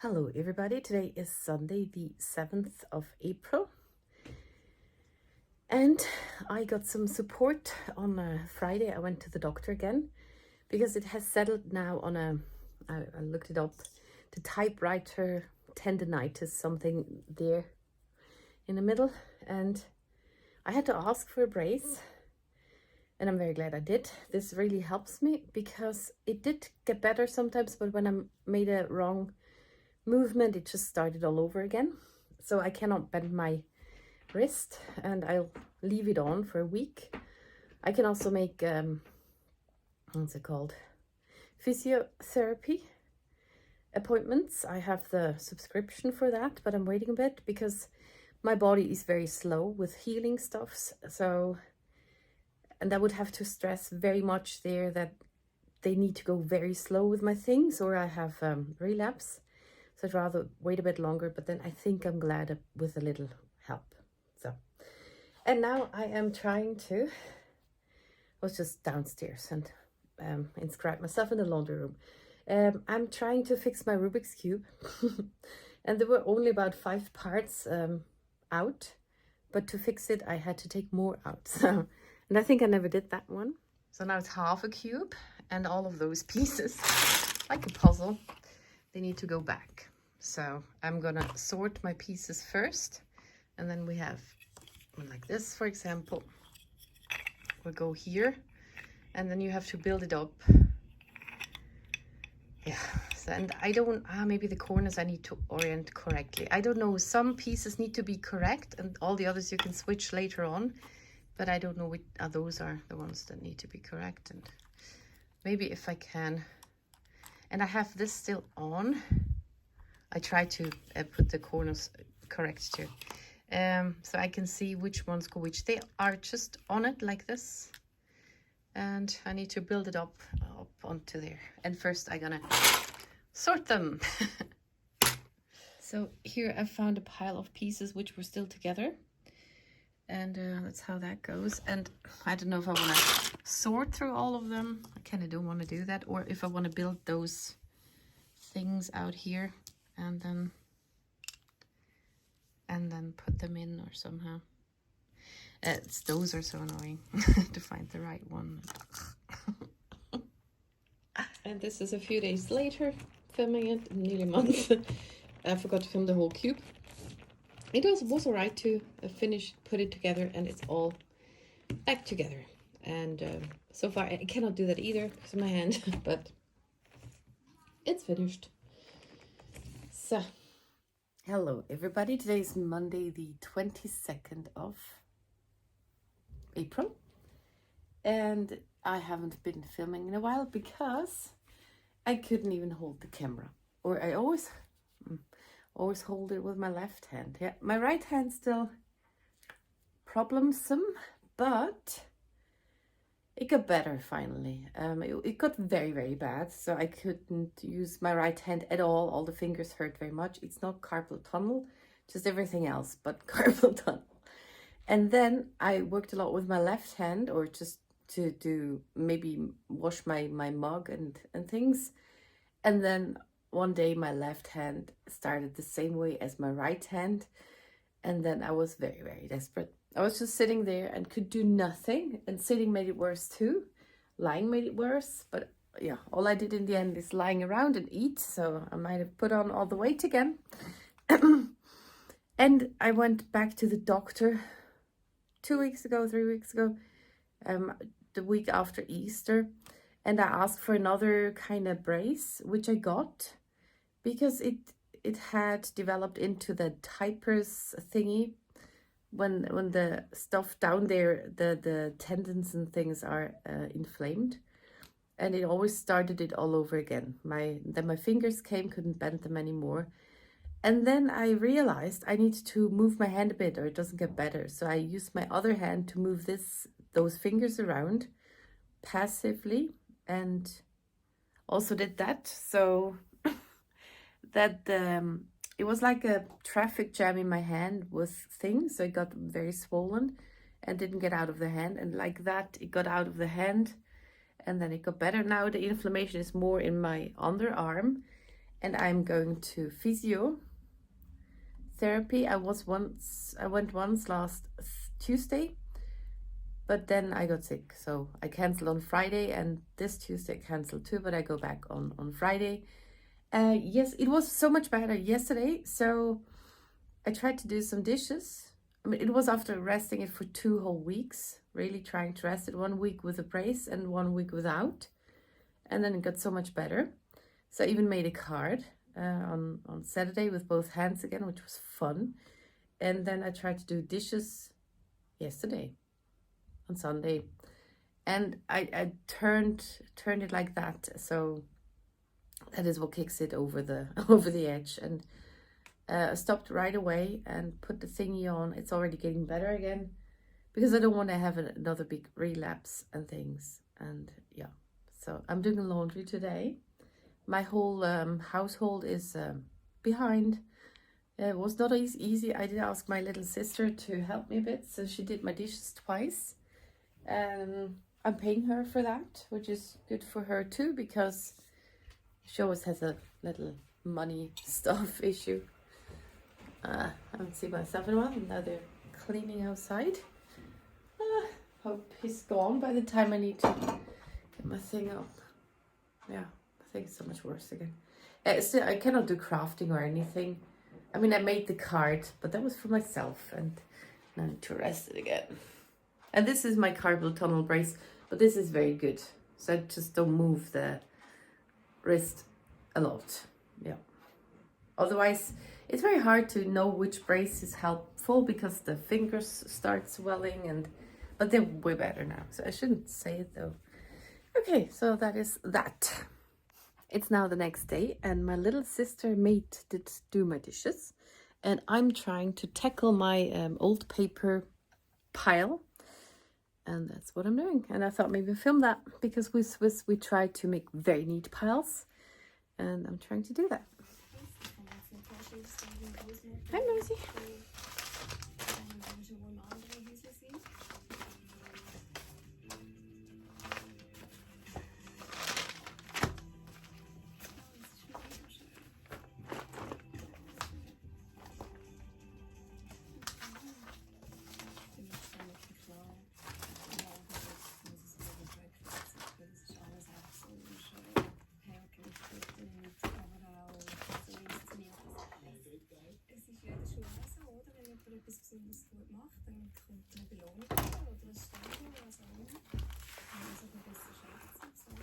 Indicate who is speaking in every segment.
Speaker 1: Hello everybody, today is Sunday the 7th of April and I got some support on Friday. I went to the doctor again because it has settled now on I looked it up, the typewriter tendonitis, something there in the middle, and I had to ask for a brace and I'm very glad I did. This really helps me because it did get better sometimes, but when I made a wrong movement it just started all over again, so I cannot bend my wrist and I'll leave it on for a week. I can also make what's it called, physiotherapy appointments. I have the subscription for that, but I'm waiting a bit because my body is very slow with healing stuffs, so, and I would have to stress very much there that they need to go very slow with my things or I have relapse. So I'd rather wait a bit longer, but then I think I'm glad with a little help. So, and now I am trying to, I was just downstairs and inscribed myself in the laundry room. I'm trying to fix my Rubik's Cube. And there were only about 5 parts out, but to fix it, I had to take more out. So, and I think I never did that one. So now it's half a cube and all of those pieces, like a puzzle, they need to go back. So I'm gonna sort my pieces first, and then we have one like this, for example, will go here, and then you have to build it up. Yeah, so, and I don't, maybe the corners I need to orient correctly. I don't know, some pieces need to be correct and all the others you can switch later on, but I don't know which those are the ones that need to be correct. And maybe if I can, and I have this still on, I try to put the corners correct too, so I can see which ones go which. They are just on it like this, and I need to build it up onto there. And first I'm gonna sort them. So here I found a pile of pieces which were still together, and that's how that goes. And I don't know if I want to sort through all of them. I kind of don't want to do that, or if I want to build those things out here and then put them in or somehow. Those are so annoying to find the right one. And this is a few days later, filming it, nearly a month. I forgot to film the whole cube. It was alright to finish, put it together, and it's all back together. And so far I cannot do that either because of my hand, but it's finished. So, hello everybody, today is Monday the 22nd of April, and I haven't been filming in a while because I couldn't even hold the camera, or I always hold it with my left hand. Yeah, my right hand still problemsome, but it got better finally. It got very, very bad, so I couldn't use my right hand at all. All the fingers hurt very much. It's not carpal tunnel, just everything else but carpal tunnel. And then I worked a lot with my left hand, or just to do maybe wash my mug and things. And then one day my left hand started the same way as my right hand, and then I was very, very desperate. I was just sitting there and could do nothing, and sitting made it worse too. Lying made it worse, but yeah, all I did in the end is lying around and eat, so I might have put on all the weight again. And I went back to the doctor 3 weeks ago, the week after Easter, and I asked for another kind of brace, which I got, because it had developed into the typers thingy. When the stuff down there, the tendons and things are inflamed, and it always started it all over again. Then my fingers came, couldn't bend them anymore, and then I realized I need to move my hand a bit or it doesn't get better. So I used my other hand to move those fingers around passively, and also did that, so that it was like a traffic jam in my hand with things, so it got very swollen and didn't get out of the hand, and like that it got out of the hand, and then it got better. Now the inflammation is more in my underarm, and I'm going to physiotherapy. I went once last Tuesday, but then I got sick, so I canceled on Friday, and this Tuesday I canceled too, but I go back on Friday. Yes, it was so much better yesterday, so I tried to do some dishes. I mean, it was after resting it for 2 whole weeks, really trying to rest it 1 week with a brace and 1 week without. And then it got so much better. So I even made a card on Saturday with both hands again, which was fun. And then I tried to do dishes yesterday on Sunday. And I turned it like that. So that is what kicks it over the over the edge. And I stopped right away and put the thingy on. It's already getting better again because I don't want to have another big relapse and things. And yeah, so I'm doing laundry today. My whole household is behind. It was not easy. I did ask my little sister to help me a bit, so she did my dishes twice. I'm paying her for that, which is good for her too, because she always has a little money stuff issue. I haven't seen myself in a while. Now they're cleaning outside. Hope he's gone by the time I need to get my thing up. Yeah, I think it's so much worse again. Still, I cannot do crafting or anything. I mean, I made the card, but that was for myself, and I need to rest it again. And this is my carpal tunnel brace, but this is very good. So I just don't move the wrist a lot. Yeah. Otherwise, it's very hard to know which brace is helpful because the fingers start swelling, but they're way better now. So I shouldn't say it though. Okay, so that is that. It's now the next day, and my little sister Mate did do my dishes, and I'm trying to tackle my old paper pile, and that's what I'm doing. And I thought maybe film that because we Swiss, we try to make very neat piles, and I'm trying to do that. Hi, Mercy.
Speaker 2: Etwas besonders gut macht, dann kommt eine Belohnung oder ein Stempel oder so. Also ein bisschen schätzen. So.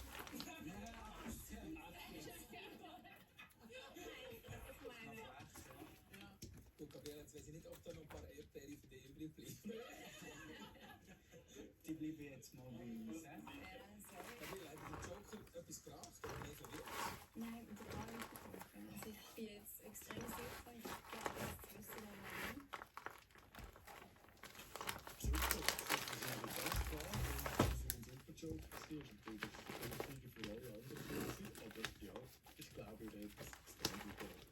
Speaker 3: Du, Gabriele, jetzt weiß ich nicht, ob da noch ein paar Erdbeere für dich übrig bleiben. Die bleiben jetzt mal bei uns, hä? Gabriele, hat der Joker etwas gebracht oder nicht so wirklich?
Speaker 2: Nein, und gar nicht getrunken. Also ich bin jetzt extrem sicher, ich glaube, das wüsste ich noch nicht.
Speaker 3: Joke war und natürlich Königin für alle anderen Kurse, aber ja, ich glaube, er hat das extrem gut gemacht.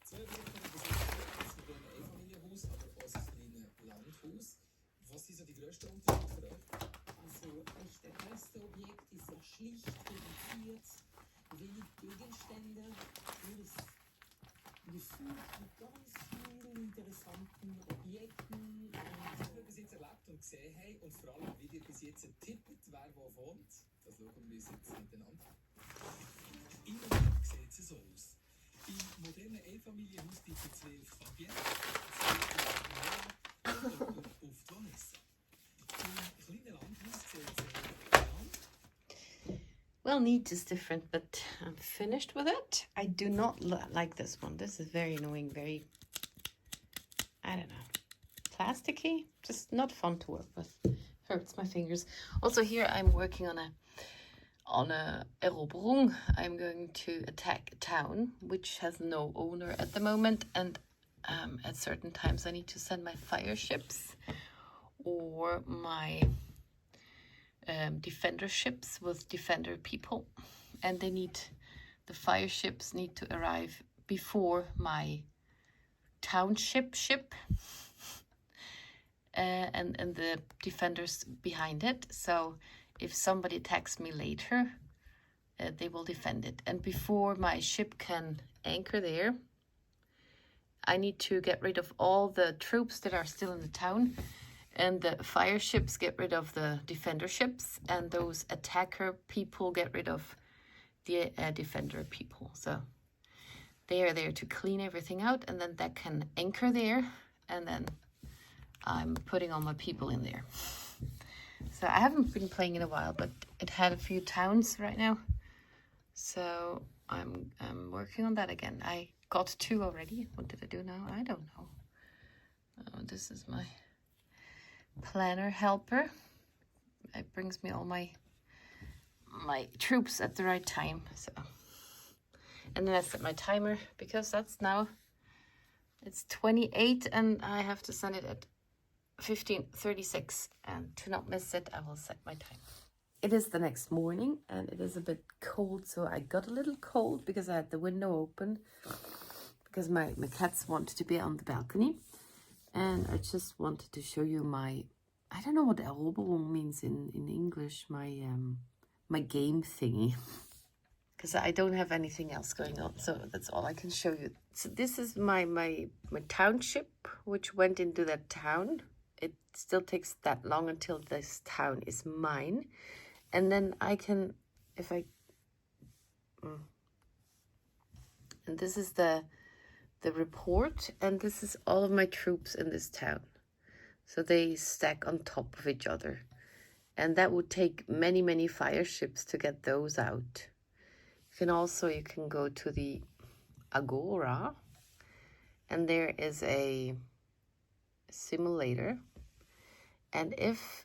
Speaker 3: 2 Wochen besitzen wir ein Einfamilienhaus, aber auch ein kleines Landhaus. Was sind so die grössten Unterschiede für euch?
Speaker 4: Also, der größte Objekt ist ja schlicht, reduziert, wenig Gegenstände, nur das Gefühl von ganz vielen interessanten Objekten.
Speaker 3: Was wir bis jetzt erlebt und gesehen haben und vor allem, wie ihr bis jetzt tippt, wer wo wohnt, das schauen wir uns jetzt miteinander. Im Moment sieht es so aus. Im modernen Einfamilienhaus gibt es 2 auf Fabienne, 2 auf Maur und auf Vanessa. Im kleinen Landhaus sieht es
Speaker 1: Well, neat is different, but I'm finished with it. I do not like this one. This is very annoying, very, I don't know, plasticky. Just not fun to work with. Hurts my fingers. Also here I'm working on a Eroberung. I'm going to attack a town which has no owner at the moment, and at certain times I need to send my fire ships or my defender ships with defender people, and the fire ships need to arrive before my township ship and the defenders behind it. So if somebody attacks me later, they will defend it, and before my ship can anchor there. I need to get rid of all the troops that are still in the town, and the fire ships get rid of the defender ships, and those attacker people get rid of the defender people. So they are there to clean everything out, and then that can anchor there, and then I'm putting all my people in there. So I haven't been playing in a while, but it had a few towns right now. So I'm working on that again. I got 2 already. What did I do now? I don't know. Oh, this is my planner helper. It brings me all my troops at the right time. So, and then I set my timer because that's now, it's 28 and I have to send it at 15:36, and to not miss it, I will set my time. It is the next morning and it is a bit cold, so I got a little cold because I had the window open because my cats wanted to be on the balcony. And I just wanted to show you my, I don't know what Ellbogen means in English, my game thingy. Because I don't have anything else going on, so that's all I can show you. So this is my township, which went into that town. It still takes that long until this town is mine. And then I can, if I, and this is the report, and this is all of my troops in this town. So they stack on top of each other. And that would take many, many fire ships to get those out. You can go to the Agora, and there is a simulator. And if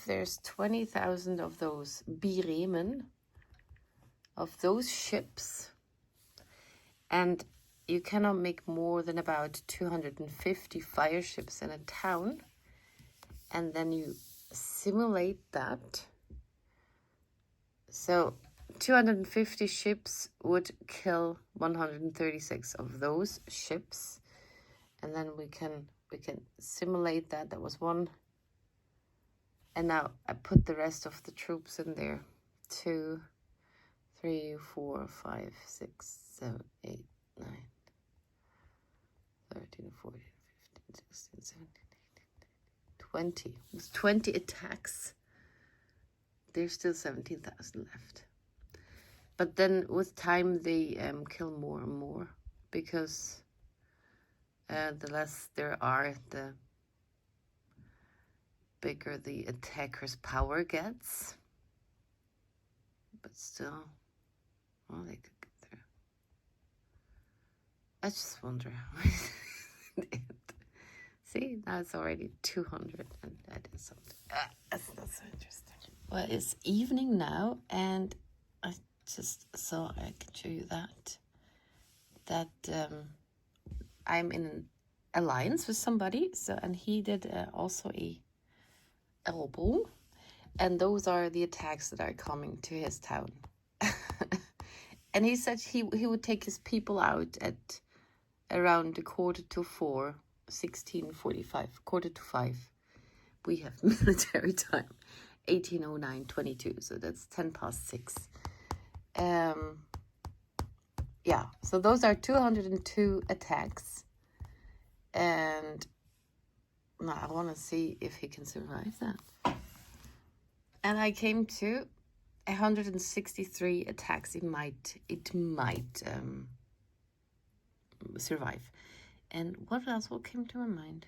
Speaker 1: there's 20,000 of those biremen, of those ships, and you cannot make more than about 250 fire ships in a town, and then you simulate that. So 250 ships would kill 136 of those ships, and then we can simulate that. That was one. And now I put the rest of the troops in there. 2, 3, 4, 5, 6, 7, 8, 9, 13, 14, 15, 16, 17, 18, 20. It was 20 attacks. There's still 17,000 left. But then with time they kill more and more, because the less there are, the bigger the attacker's power gets. But still, well, they could get there. I just wonder how See, now it's already 200, and that is something. That's not so interesting. Well, it's evening now, and I just thought I could show you that I'm in an alliance with somebody. So, and he did also a elbow, and those are the attacks that are coming to his town. And he said he would take his people out at around 4:45, 16:45, 4:45. We have military time. 18:09:22, so that's 6:10. Yeah, so those are 202 attacks, and now I want to see if he can survive that. And I came to 163 attacks. It might survive. And what else? What came to my mind?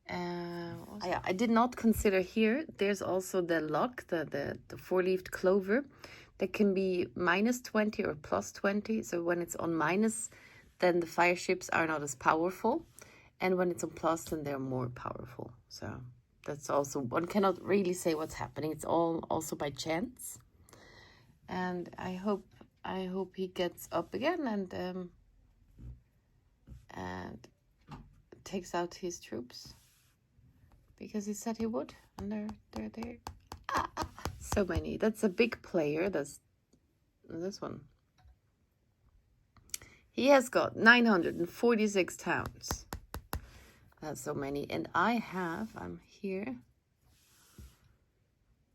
Speaker 1: I did not consider here. There's also the lock, the 4-leaved clover, that can be -20 or +20. So when it's on minus, then the fire ships are not as powerful, and when it's on plus, then they're more powerful. So that's also, one cannot really say what's happening. It's all also by chance. And I hope he gets up again and takes out his troops, because he said he would, and they're there. So many. That's a big player. That's this one. He has got 946 towns. That's so many. And I'm here.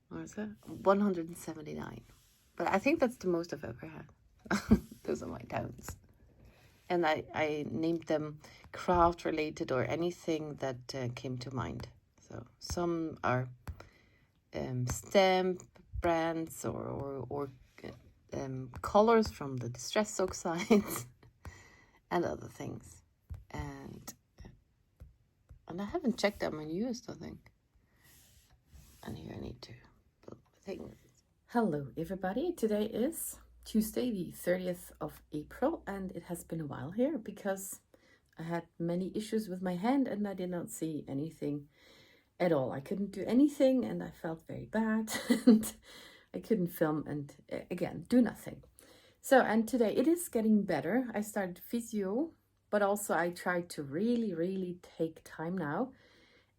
Speaker 1: What is that? 179. But I think that's the most I've ever had. Those are my downs. And I named them craft related or anything that came to mind. So some are stamp brands or colors from the distress oxides and other things. And I haven't checked them on used, I think. And here I need to put things. Hello everybody, today is Tuesday the 30th of April and it has been a while here because I had many issues with my hand and I did not see anything at all. I couldn't do anything and I felt very bad and I couldn't film and again do nothing. So, and today it is getting better. I started physio, but also I tried to really take time now.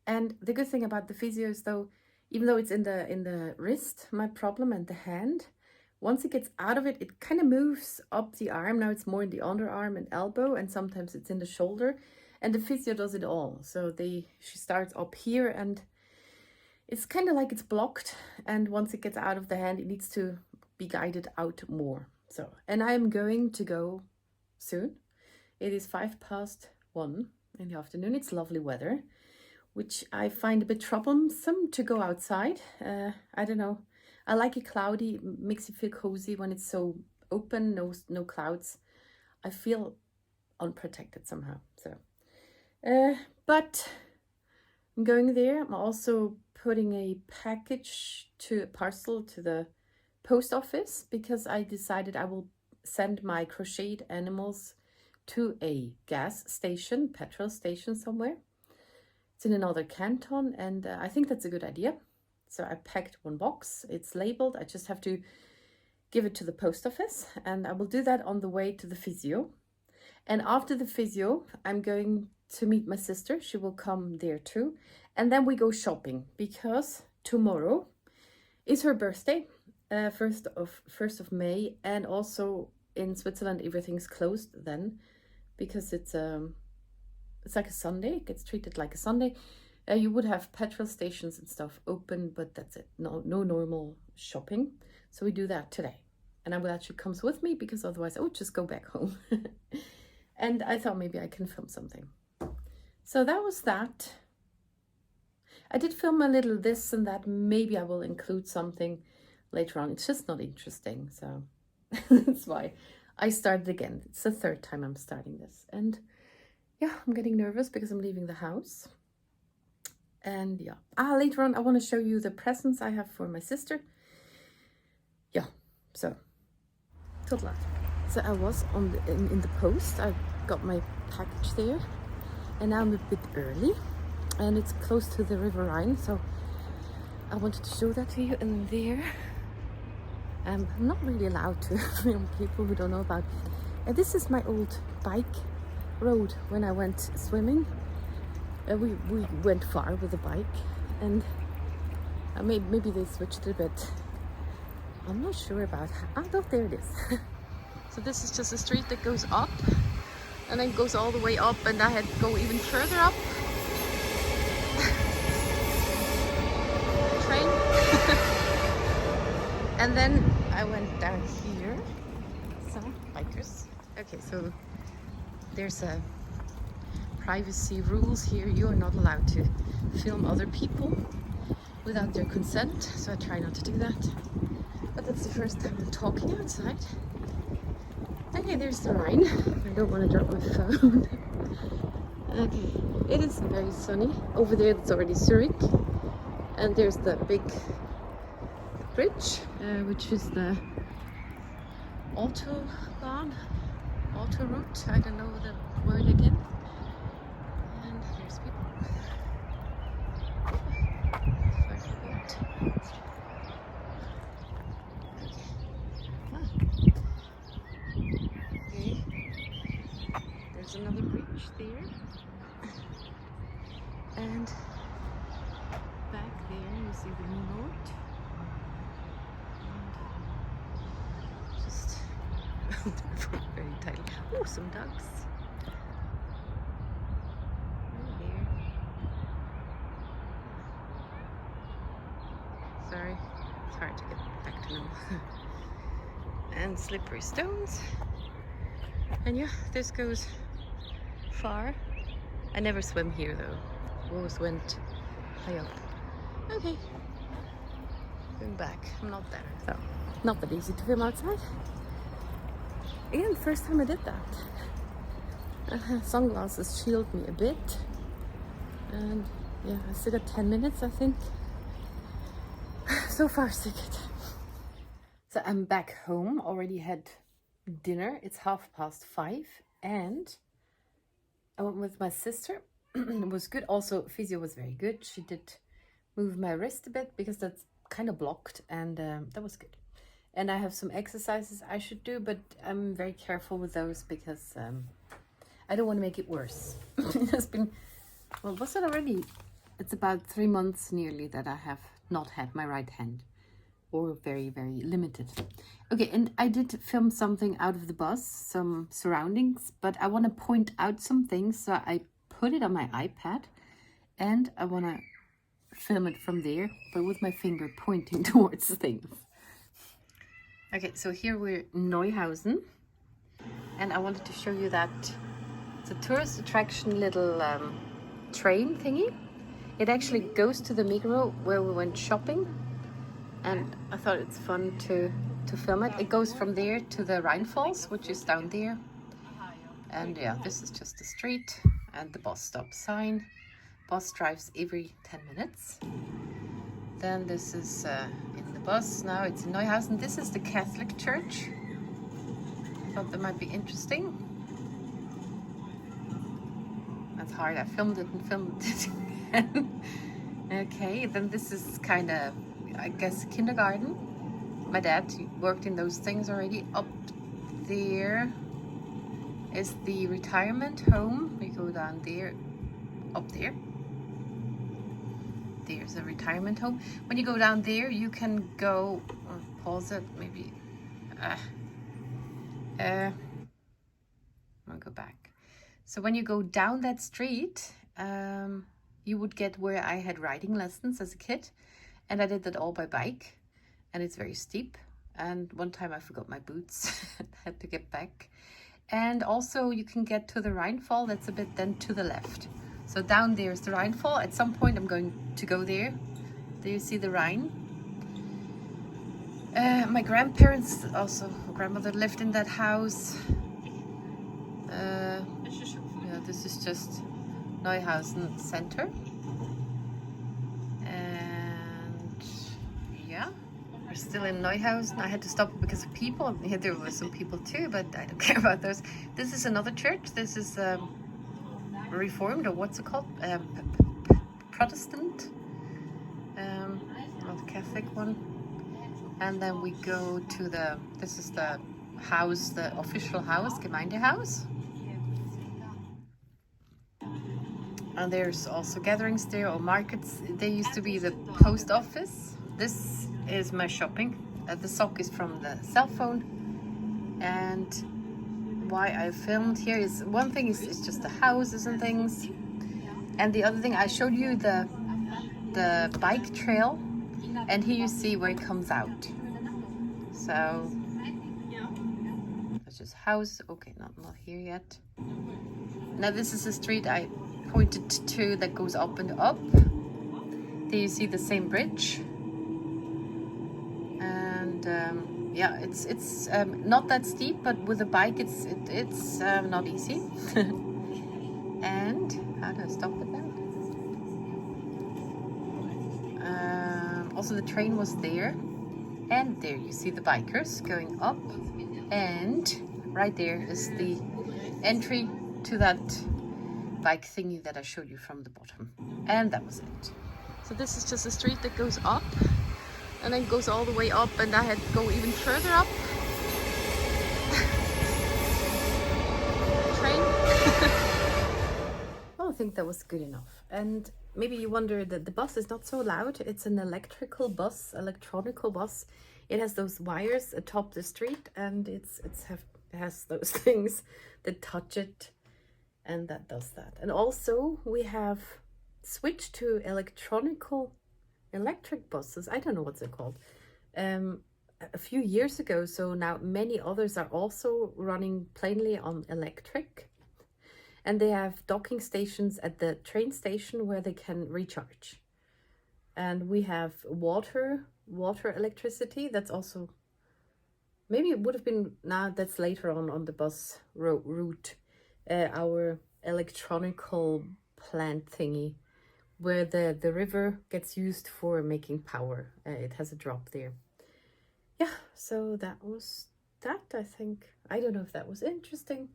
Speaker 1: And the good thing about the physio is though, even though it's in the wrist, my problem, and the hand, once it gets out of it, it kind of moves up the arm. Now it's more in the underarm and elbow, and sometimes it's in the shoulder. And the physio does it all. So she starts up here, and it's kind of like it's blocked. And once it gets out of the hand, it needs to be guided out more. So, and I am going to go soon. It is 1:05 in the afternoon. It's lovely weather, which I find a bit troublesome to go outside. I don't know. I like it cloudy, makes you feel cozy when it's so open, no clouds. I feel unprotected somehow. So, but I'm going there. I'm also putting a parcel to the post office because I decided I will send my crocheted animals to a gas station, petrol station somewhere. It's in another canton and I think that's a good idea. So I packed one box, it's labeled, I just have to give it to the post office and I will do that on the way to the physio. And after the physio, I'm going to meet my sister, she will come there too. And then we go shopping because tomorrow is her birthday, 1st of May. And also in Switzerland, everything's closed then because it's like a Sunday, it gets treated like a Sunday. You would have petrol stations and stuff open, but that's it. No normal shopping. So we do that today. And I will actually comes with me because otherwise I would just go back home. And I thought maybe I can film something. So that was that. I did film a little this and that. Maybe I will include something later on. It's just not interesting. So that's why I started again. It's the third time I'm starting this. And yeah, I'm getting nervous because I'm leaving the house. And yeah, later on I want to show you the presents I have for my sister. Yeah, so tot later. So I was in the post. I got my package there, and now I'm a bit early, and it's close to the river Rhein. So I wanted to show that to you. And there, I'm not really allowed to film people who don't know about it. And this is my old bike road when I went swimming. We went far with the bike, and maybe they switched it a bit. I'm not sure about how. Oh, there it is. So this is just a street that goes up and then goes all the way up, and I had to go even further up. Train. And then I went down here. Some bikers. Okay, so there's a privacy rules here. You are not allowed to film other people without their consent, so I try not to do that. But that's the first time I'm talking outside. Okay, there's the Rhine. I don't want to drop my phone. Okay, it is very sunny. Over there it's already Zurich, and there's the big bridge, which is the autoroute. I don't know the word again. And there's people. Okay. There's another bridge there. And back there you see the Maur. And just very tiny. Oh, some ducks. Sorry, it's hard to get back to normal. and slippery stones. And yeah, this goes far. I never swim here though. Always went high up. Okay. Going back. I'm not there, so not that easy to film outside. Again, first time I did that. Sunglasses shield me a bit. And yeah, I still got 10 minutes, I think. So far, so good. So I'm back home, already had dinner. It's 5:30 and I went with my sister. It was good. Also, physio was very good. She did move my wrist a bit because that's kind of blocked, and that was good. And I have some exercises I should do, but I'm very careful with those because I don't want to make it worse. It has been, well, was it already? It's about 3 months nearly that I have not had my right hand, or very, very limited. Okay, and I did film something out of the bus, some surroundings, but I want to point out some things, so I put it on my iPad, and I want to film it from there, but with my finger pointing towards things. Okay, so here we're in Neuhausen, and I wanted to show you that it's a tourist attraction little train thingy. It actually goes to the Migros where we went shopping, and I thought it's fun to film it. It goes from there to the Rhein Falls, which is down there. And yeah, this is just the street and the bus stop sign. Bus drives every 10 minutes. Then this is in the bus now. It's in Neuhausen. This is the Catholic church. Thought that might be interesting. That's hard. I filmed it and filmed it again. Okay, then this is kind of, I guess, kindergarten. My dad worked in those things already. Up there is the retirement home. We go down there, up there. There's a retirement home. When you go down there, you can go, pause it, maybe. I'll go back. So when you go down that street, you would get where I had riding lessons as a kid, and I did that all by bike, and it's very steep. And one time I forgot my boots, had to get back. And also you can get to the Rheinfall. That's a bit then to the left. So down there is the Rheinfall. At some point I'm going to go there. Do you see the Rhine? My grandparents, also grandmother, lived in that house. Yeah, this is just Neuhausen Center. And yeah, we're still in Neuhausen. I had to stop because of people. Yeah, there were some people too, but I don't care about those. This is another church. This is Reformed, or what's it called? Protestant, not the Catholic one. And then we go to this is the house, the official house, Gemeindehaus. And there's also gatherings there, or markets. There used to be the post office. This is my shopping. The sock is from the cell phone. And why I filmed here is, one thing is it's just the houses and things, and the other thing, I showed you the bike trail, and here you see where it comes out. So that's just house. Okay, not here yet. Now this is a street I pointed to that goes up and up. There you see the same bridge, and yeah, it's not that steep, but with a bike it's not easy. And how do I stop it then? Also the train was there, and there you see the bikers going up, and right there is the entry to that bike thingy that I showed you from the bottom. And that was it. So this is just a street that goes up and then goes all the way up, and I had to go even further up. Train. Well, I think that was good enough. And maybe you wonder that the bus is not so loud. It's an electronical bus. It has those wires atop the street, and it has those things that touch it, and that does that. And also we have switched to electric buses. I don't know what's it called. a few years ago. So now many others are also running plainly on electric. And they have docking stations at the train station where they can recharge. And we have water electricity. That's also, maybe it would have been, now that's later on the bus route, our electronical plant thingy, where the river gets used for making power. It has a drop there. Yeah, so that was that, I think. I don't know if that was interesting.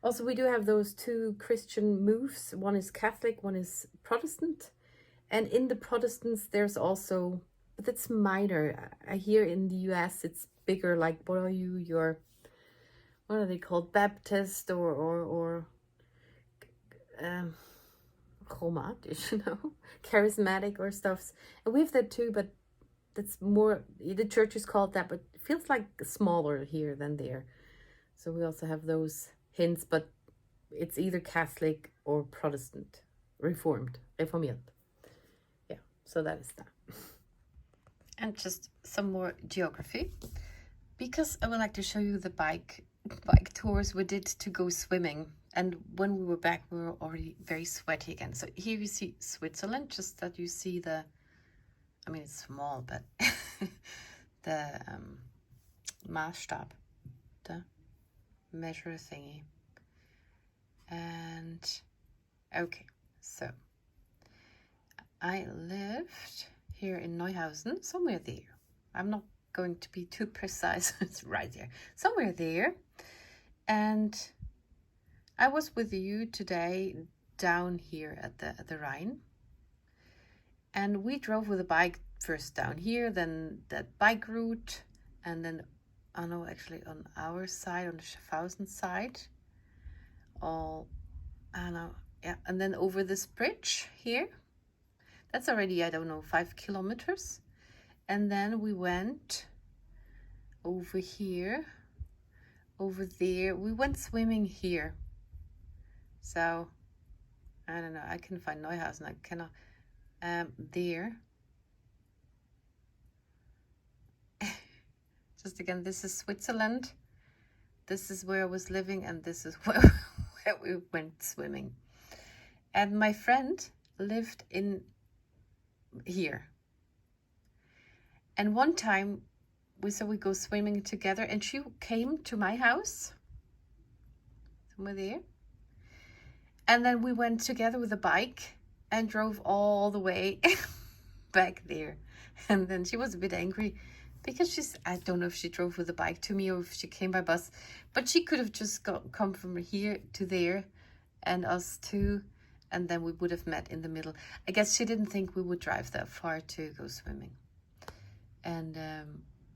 Speaker 1: Also, we do have those two Christian moves. One is Catholic, one is Protestant. And in the Protestants, there's also, but it's minor. I hear in the US, it's bigger, like, what are you, what are they called? Baptist or chromatisch, you know, charismatic or stuffs. And we have that too, but that's more, the church is called that, but it feels like smaller here than there. So we also have those hints, but it's either Catholic or Protestant, Reformed, Reformiert. Yeah, so that is that. And just some more geography, because I would like to show you the bike tours we did to go swimming. And when we were back, we were already very sweaty again. So here you see Switzerland, just that you see the, I mean, it's small, but the Maßstab, the measure thingy. And okay, so I lived here in Neuhausen, somewhere there. I'm not going to be too precise. It's right there, somewhere there. And I was with you today down here at the Rhein. And we drove with a bike first down here, then that bike route, and then, oh no, actually on our side, on the Schaffhausen side, all, I know, yeah, and then over this bridge here. That's already, I don't know, 5 kilometers. And then we went over here, over there. We went swimming here. So, I don't know, I can find Neuhausen, I cannot, there. Just again, this is Switzerland. This is where I was living, and this is where we went swimming. And my friend lived in here. And one time we said we go swimming together, and she came to my house, somewhere there. And then we went together with a bike and drove all the way back there. And then she was a bit angry because I don't know if she drove with a bike to me or if she came by bus, but she could have just come from here to there and us too. And then we would have met in the middle. I guess she didn't think we would drive that far to go swimming. And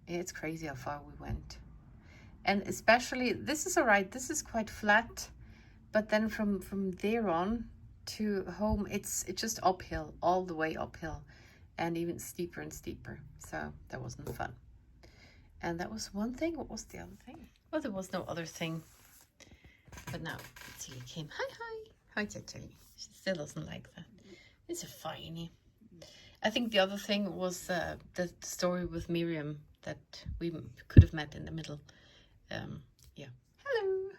Speaker 1: it's crazy how far we went. And especially, this is all right. This is quite flat. But then from there on to home, it's just uphill, all the way uphill. And even steeper and steeper. So that wasn't fun. And that was one thing. What was the other thing? Well, there was no other thing. But now, Tilly came. Hi, hi. Hi, Tilly. She still doesn't like that. It's a finey. I think the other thing was the story with Miriam that we could have met in the middle. Yeah. Hello.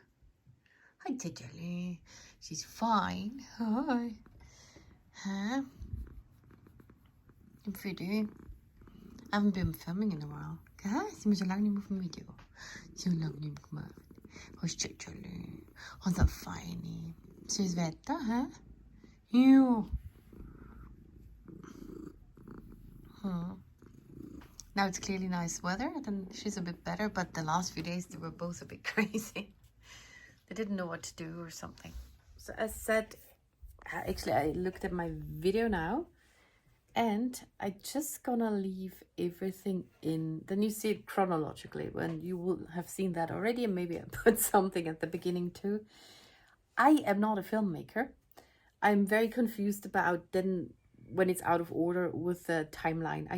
Speaker 1: Hi, Tilly. She's fine. Hi. Huh? For you. I haven't been filming in a while. Guys, you so lange nicht mehr auf dem Video. So lange nicht mehr gemacht. Was ist das? Und so fein. Schönes Wetter, hä? Ja. Now it's clearly nice weather, then she's a bit better, but the last few days they were both a bit crazy. They didn't know what to do or something. So as said, actually I looked at my video now. And I just gonna leave everything in. Then you see it chronologically, when you will have seen that already, and maybe I put something at the beginning too. I am not a filmmaker. I'm very confused about then when it's out of order with the timeline.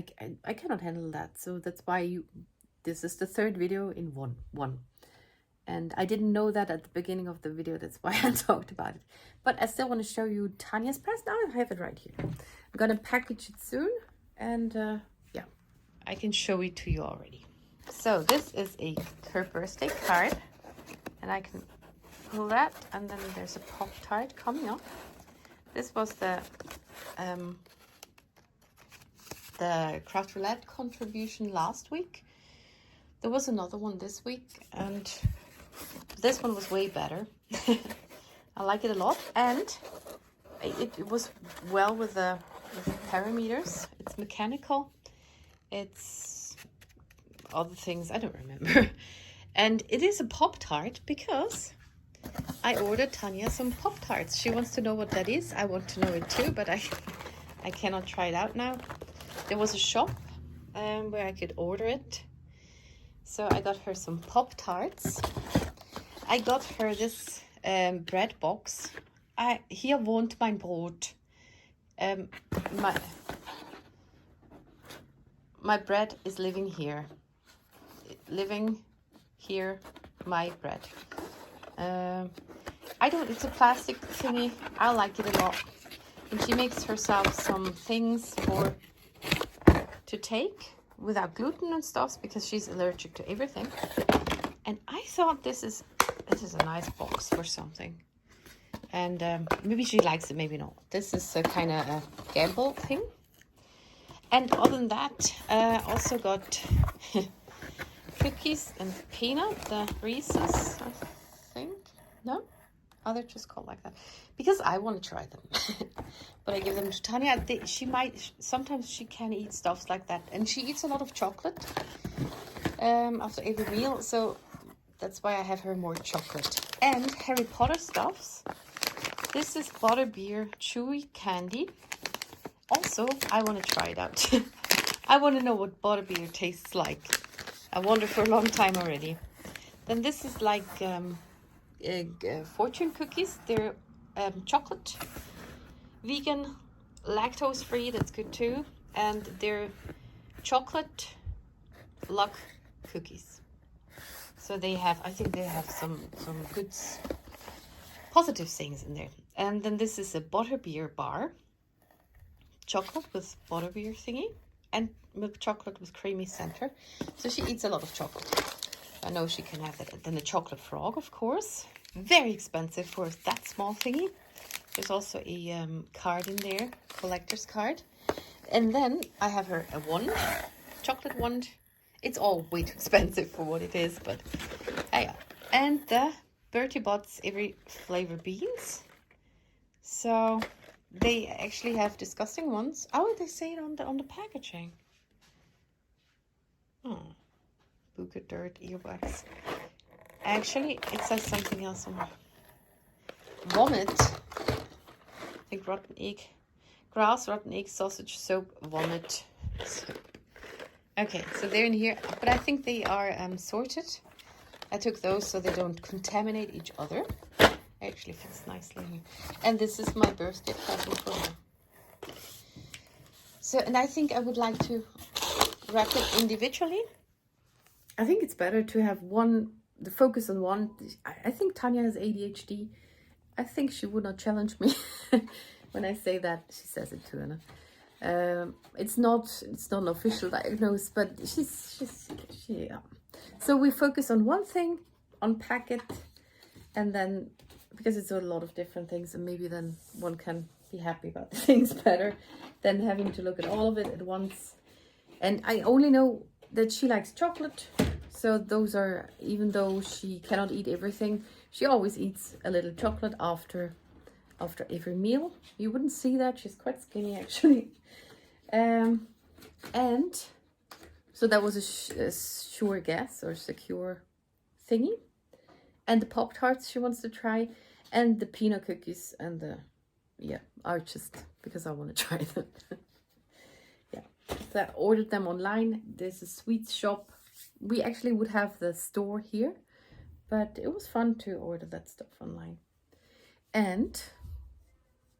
Speaker 1: I cannot handle that. So that's why this is the third video in one. And I didn't know that at the beginning of the video. That's why I talked about it. But I still want to show you Tanya's press. Now I have it right here. I'm going to package it soon. And yeah, I can show it to you already. So this is her birthday card, and I can pull that, and then there's a Pop-Tart coming up. This was the Craft Roulette contribution last week. There was another one this week, and this one was way better. I like it a lot, and it was well with the parameters. It's mechanical. It's other things I don't remember. And it is a Pop-Tart because I ordered Tanya some Pop-Tarts. She wants to know what that is. I want to know it too, but I cannot try it out now. There was a shop where I could order it. So I got her some Pop-Tarts. I got her this bread box. Hier wohnt mein Brot. My bread is living here. Living here, my bread. It's a plastic thingy. I like it a lot. And she makes herself some things to take without gluten and stuff because she's allergic to everything. And I thought this is a nice box for something. And maybe she likes it, maybe not. This is a kind of a gamble thing. And other than that, also got cookies and peanut, the Reese's, I think. No? Oh, they're just called like that. Because I want to try them. But I give them to Tanya. Sometimes she can eat stuff like that. And she eats a lot of chocolate after every meal. So that's why I have her more chocolate. And Harry Potter stuffs. This is butterbeer chewy candy. Also, I want to try it out. I want to know what butterbeer tastes like. I wonder for a long time already. Then this is like fortune cookies. They're chocolate, vegan, lactose free. That's good too. And they're chocolate luck cookies. So I think they have some good positive things in there. And then this is a butterbeer bar. Chocolate with butterbeer thingy. And milk chocolate with creamy center. So she eats a lot of chocolate. I know she can have that. And then the chocolate frog, of course. Very expensive for that small thingy. There's also a card in there. Collector's card. And then I have her a wand. Chocolate wand. It's all way too expensive for what it is. But yeah. And the Bertie Bott's every flavor beans. So they actually have disgusting ones. Oh, they say it on the packaging. Oh, Booger Dirt earwax. Actually, it says something else on vomit. I think rotten egg, grass, rotten egg, sausage, soap, vomit. Okay, so they're in here, but I think they are sorted. I took those so they don't contaminate each other. Actually fits nicely here. And this is my birthday present for her. So, and I think I would like to wrap it individually. I think it's better to have the focus on one. I think Tanya has ADHD. I think she would not challenge me when I say that. She says it too, Anna. It's not an official diagnosis, but yeah. So we focus on one thing, unpack it, and then because it's a lot of different things, and maybe then one can be happy about the things better than having to look at all of it at once. And I only know that she likes chocolate, so those are, even though she cannot eat everything, she always eats a little chocolate after every meal. You wouldn't see that, she's quite skinny actually. And so that was a sure guess or secure thingy. And the Pop-Tarts she wants to try, and the peanut cookies, and are just because I want to try them. Yeah, so I ordered them online. There's a sweets shop. We actually would have the store here, but it was fun to order that stuff online. And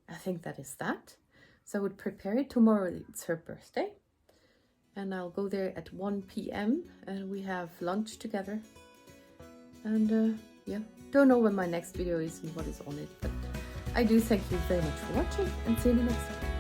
Speaker 1: I think that is that. So I would prepare it. Tomorrow it's her birthday, and I'll go there at 1 p.m. and we have lunch together. And yeah, don't know when my next video is and what is on it, but I do thank you very much for watching, and see you in the next one.